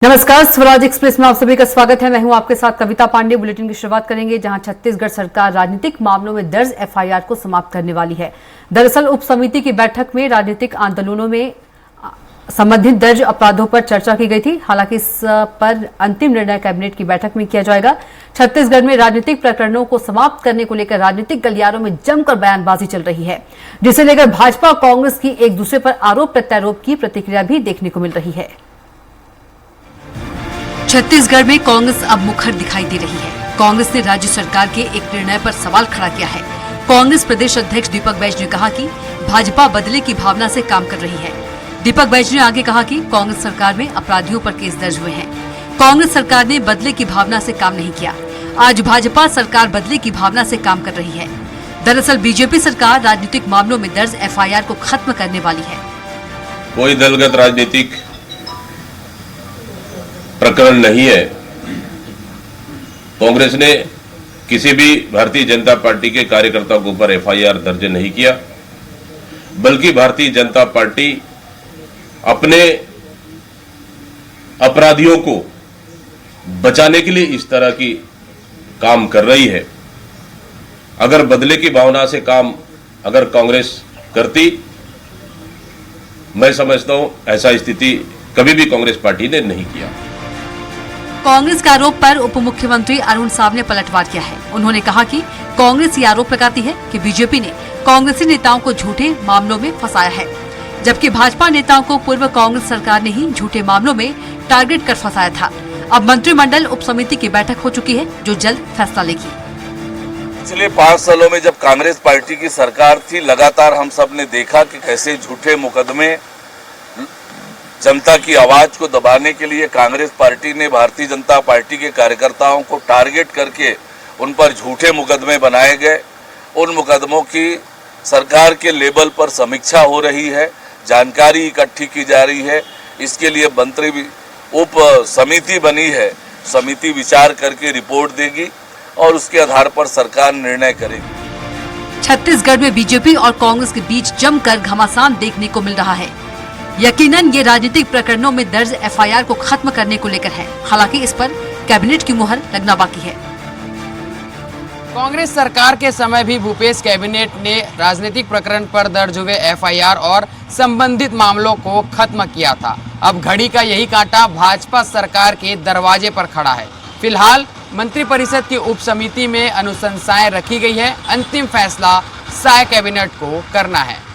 नमस्कार, स्वराज एक्सप्रेस में आप सभी का स्वागत है। मैं हूं आपके साथ कविता पांडे। बुलेटिन की शुरुआत करेंगे जहां छत्तीसगढ़ सरकार राजनीतिक मामलों में दर्ज एफआईआर को समाप्त करने वाली है। दरअसल उप समिति की बैठक में राजनीतिक आंदोलनों में संबंधित दर्ज अपराधों पर चर्चा की गई थी। हालांकि इस पर अंतिम निर्णय कैबिनेट की बैठक में किया जाएगा। छत्तीसगढ़ में राजनीतिक प्रकरणों को समाप्त करने को लेकर राजनीतिक गलियारों में जमकर बयानबाजी चल रही है, जिसे लेकर भाजपा और कांग्रेस की एक दूसरे पर आरोप प्रत्यारोप की प्रतिक्रिया भी देखने को मिल रही है। छत्तीसगढ़ में कांग्रेस अब मुखर दिखाई दे रही है। कांग्रेस ने राज्य सरकार के एक निर्णय पर सवाल खड़ा किया है। कांग्रेस प्रदेश अध्यक्ष दीपक बैज ने कहा कि भाजपा बदले की भावना से काम कर रही है। दीपक बैज ने आगे कहा कि कांग्रेस सरकार में अपराधियों पर केस दर्ज हुए हैं। कांग्रेस सरकार ने बदले की भावना से काम नहीं किया। आज भाजपा सरकार बदले की भावना से काम कर रही है। दरअसल बीजेपी सरकार राजनीतिक मामलों में दर्ज एफआईआर को खत्म करने वाली है। कोई दलगत राजनीतिक प्रकरण नहीं है। कांग्रेस ने किसी भी भारतीय जनता पार्टी के कार्यकर्ताओं के ऊपर एफआईआर दर्ज नहीं किया, बल्कि भारतीय जनता पार्टी अपने अपराधियों को बचाने के लिए इस तरह की काम कर रही है। अगर बदले की भावना से काम अगर कांग्रेस करती, मैं समझता हूं ऐसा स्थिति कभी भी कांग्रेस पार्टी ने नहीं किया। कांग्रेस के आरोप पर उप मुख्यमंत्री अरुण साव ने पलटवार किया है। उन्होंने कहा कि कांग्रेस ये आरोप लगाती है कि बीजेपी ने कांग्रेसी नेताओं को झूठे मामलों में फंसाया है, जबकि भाजपा नेताओं को पूर्व कांग्रेस सरकार ने ही झूठे मामलों में टारगेट कर फंसाया था। अब मंत्रिमंडल उप समिति की बैठक हो चुकी है, जो जल्द फैसला लेगी। पिछले 5 सालों में जब कांग्रेस पार्टी की सरकार थी, लगातार हम सब ने देखा कि कैसे झूठे मुकदमे, जनता की आवाज को दबाने के लिए कांग्रेस पार्टी ने भारतीय जनता पार्टी के कार्यकर्ताओं को टारगेट करके उन पर झूठे मुकदमे बनाए गए। उन मुकदमों की सरकार के लेवल पर समीक्षा हो रही है, जानकारी इकट्ठी की जा रही है। इसके लिए मंत्री उप समिति बनी है। समिति विचार करके रिपोर्ट देगी और उसके आधार पर सरकार निर्णय करेगी। छत्तीसगढ़ में बीजेपी और कांग्रेस के बीच जमकर घमासान देखने को मिल रहा है। यकीनन ये राजनीतिक प्रकरणों में दर्ज एफआईआर को खत्म करने को लेकर है। हालांकि इस पर कैबिनेट की मुहर लगना बाकी है। कांग्रेस सरकार के समय भी भूपेश कैबिनेट ने राजनीतिक प्रकरण पर दर्ज हुए एफआईआर और संबंधित मामलों को खत्म किया था। अब घड़ी का यही कांटा भाजपा सरकार के दरवाजे पर खड़ा है। फिलहाल मंत्रिपरिषद की उप समिति में अनुशंसाएं रखी गई है। अंतिम फैसला साय कैबिनेट को करना है।